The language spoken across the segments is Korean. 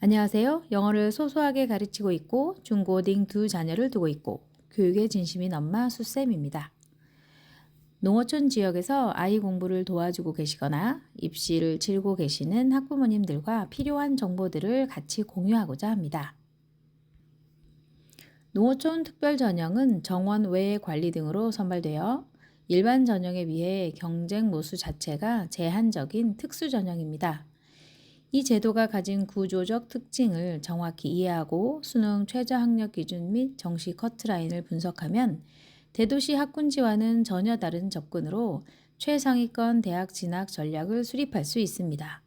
안녕하세요. 영어를 소소하게 가르치고 있고 중고딩 두 자녀를 두고 있고 교육에 진심인 엄마 수쌤입니다. 농어촌 지역에서 아이 공부를 도와주고 계시거나 입시를 치르고 계시는 학부모님들과 필요한 정보들을 같이 공유하고자 합니다. 농어촌 특별 전형은 정원 외 관리 등으로 선발되어 일반 전형에 비해 경쟁 모수 자체가 제한적인 특수 전형입니다. 이 제도가 가진 구조적 특징을 정확히 이해하고 수능 최저 학력 기준 및 정시 커트라인을 분석하면 대도시 학군지와는 전혀 다른 접근으로 최상위권 대학 진학 전략을 수립할 수 있습니다.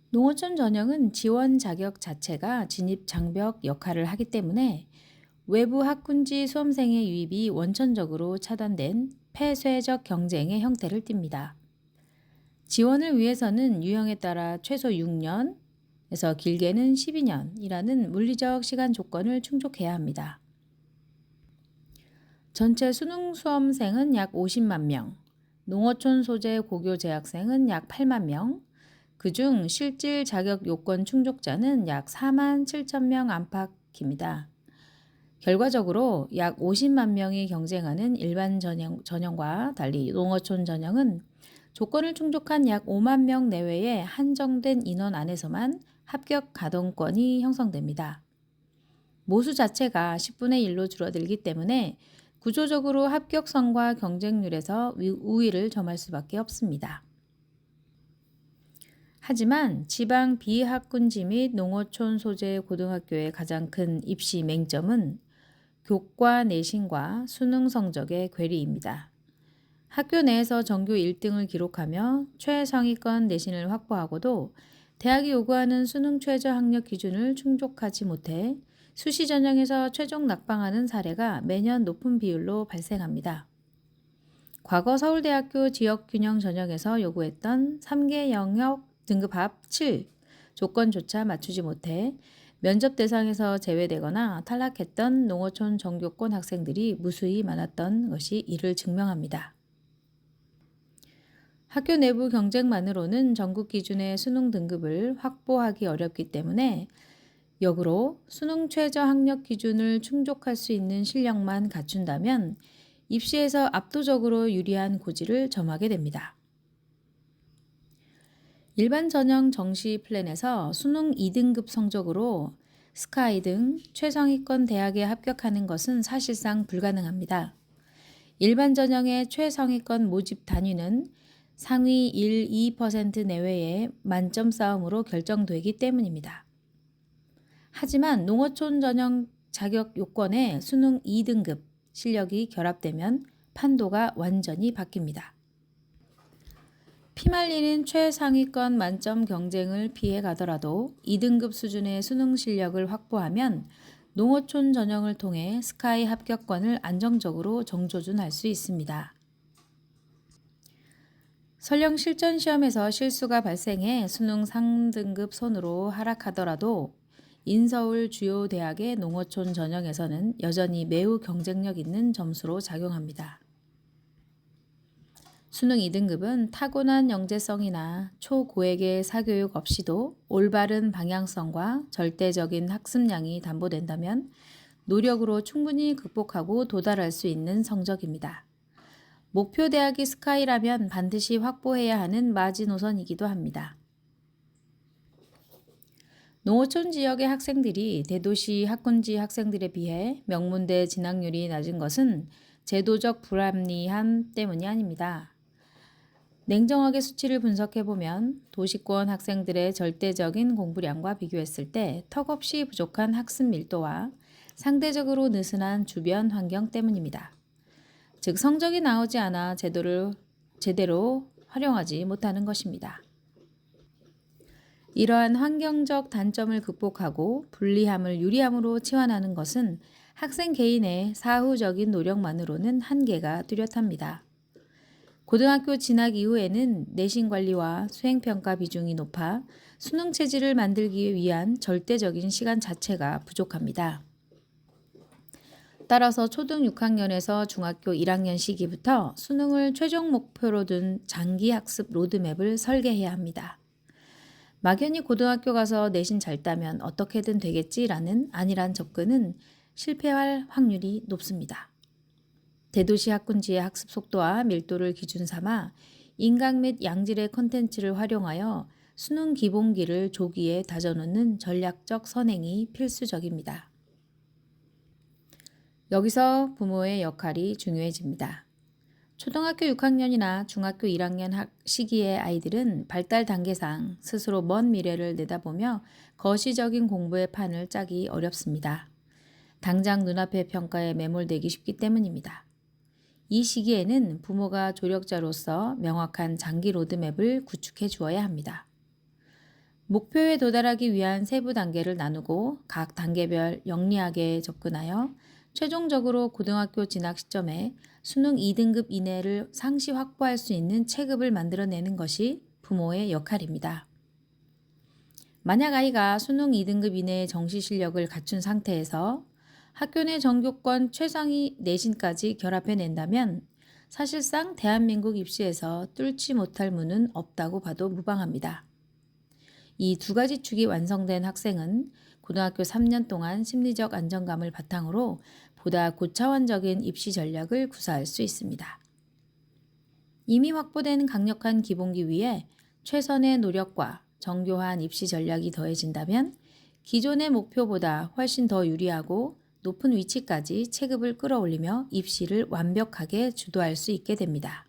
농어촌 전형은 지원 자격 자체가 진입 장벽 역할을 하기 때문에 외부 학군지 수험생의 유입이 원천적으로 차단된 폐쇄적 경쟁의 형태를 띱니다. 지원을 위해서는 유형에 따라 최소 6년에서 길게는 12년이라는 물리적 시간 조건을 충족해야 합니다. 전체 수능 수험생은 약 50만 명, 농어촌 소재 고교 재학생은 약 8만 명, 그중 실질 자격 요건 충족자는 약 4만 7천 명 안팎입니다. 결과적으로 약 50만 명이 경쟁하는 일반 전형과 달리 농어촌 전형은 조건을 충족한 약 5만 명 내외의 한정된 인원 안에서만 합격 가동권이 형성됩니다. 모수 자체가 10분의 1로 줄어들기 때문에 구조적으로 합격성과 경쟁률에서 우위를 점할 수밖에 없습니다. 하지만 지방 비학군지 및 농어촌 소재 고등학교의 가장 큰 입시 맹점은 교과 내신과 수능 성적의 괴리입니다. 학교 내에서 전교 1등을 기록하며 최상위권 내신을 확보하고도 대학이 요구하는 수능 최저 학력 기준을 충족하지 못해 수시 전형에서 최종 낙방하는 사례가 매년 높은 비율로 발생합니다. 과거 서울대학교 지역균형 전형에서 요구했던 3개 영역 등급 합 7 조건조차 맞추지 못해 면접 대상에서 제외되거나 탈락했던 농어촌 전교권 학생들이 무수히 많았던 것이 이를 증명합니다. 학교 내부 경쟁만으로는 전국 기준의 수능 등급을 확보하기 어렵기 때문에 역으로 수능 최저 학력 기준을 충족할 수 있는 실력만 갖춘다면 입시에서 압도적으로 유리한 고지를 점하게 됩니다. 일반 전형 정시 플랜에서 수능 2등급 성적으로 스카이 등 최상위권 대학에 합격하는 것은 사실상 불가능합니다. 일반 전형의 최상위권 모집 단위는 상위 1, 2% 내외의 만점 싸움으로 결정되기 때문입니다. 하지만 농어촌 전형 자격 요건에 수능 2등급 실력이 결합되면 판도가 완전히 바뀝니다. 피말리는 최상위권 만점 경쟁을 피해 가더라도 2등급 수준의 수능 실력을 확보하면 농어촌 전형을 통해 스카이 합격권을 안정적으로 정조준할 수 있습니다. 설령 실전 시험에서 실수가 발생해 수능 상등급 선으로 하락하더라도 인서울 주요 대학의 농어촌 전형에서는 여전히 매우 경쟁력 있는 점수로 작용합니다. 수능 2등급은 타고난 영재성이나 초고액의 사교육 없이도 올바른 방향성과 절대적인 학습량이 담보된다면 노력으로 충분히 극복하고 도달할 수 있는 성적입니다. 목표 대학이 스카이라면 반드시 확보해야 하는 마지노선이기도 합니다. 농어촌 지역의 학생들이 대도시 학군지 학생들에 비해 명문대 진학률이 낮은 것은 제도적 불합리함 때문이 아닙니다. 냉정하게 수치를 분석해보면 도시권 학생들의 절대적인 공부량과 비교했을 때 턱없이 부족한 학습 밀도와 상대적으로 느슨한 주변 환경 때문입니다. 즉 성적이 나오지 않아 제대로 활용하지 못하는 것입니다. 이러한 환경적 단점을 극복하고 불리함을 유리함으로 치환하는 것은 학생 개인의 사후적인 노력만으로는 한계가 뚜렷합니다. 고등학교 진학 이후에는 내신 관리와 수행평가 비중이 높아 수능 체질을 만들기 위한 절대적인 시간 자체가 부족합니다. 따라서 초등 6학년에서 중학교 1학년 시기부터 수능을 최종 목표로 둔 장기 학습 로드맵을 설계해야 합니다. 막연히 고등학교 가서 내신 잘 따면 어떻게든 되겠지라는 안일한 접근은 실패할 확률이 높습니다. 대도시 학군지의 학습 속도와 밀도를 기준 삼아 인강 및 양질의 컨텐츠를 활용하여 수능 기본기를 조기에 다져놓는 전략적 선행이 필수적입니다. 여기서 부모의 역할이 중요해집니다. 초등학교 6학년이나 중학교 1학년 시기의 아이들은 발달 단계상 스스로 먼 미래를 내다보며 거시적인 공부의 판을 짜기 어렵습니다. 당장 눈앞의 평가에 매몰되기 쉽기 때문입니다. 이 시기에는 부모가 조력자로서 명확한 장기 로드맵을 구축해 주어야 합니다. 목표에 도달하기 위한 세부 단계를 나누고 각 단계별 영리하게 접근하여 최종적으로 고등학교 진학 시점에 수능 2등급 이내를 상시 확보할 수 있는 체급을 만들어내는 것이 부모의 역할입니다. 만약 아이가 수능 2등급 이내의 정시 실력을 갖춘 상태에서 학교 내 전교권 최상위 내신까지 결합해낸다면 사실상 대한민국 입시에서 뚫지 못할 문은 없다고 봐도 무방합니다. 이 두 가지 축이 완성된 학생은 고등학교 3년 동안 심리적 안정감을 바탕으로 보다 고차원적인 입시 전략을 구사할 수 있습니다. 이미 확보된 강력한 기본기 위에 최선의 노력과 정교한 입시 전략이 더해진다면 기존의 목표보다 훨씬 더 유리하고 높은 위치까지 체급을 끌어올리며 입시를 완벽하게 주도할 수 있게 됩니다.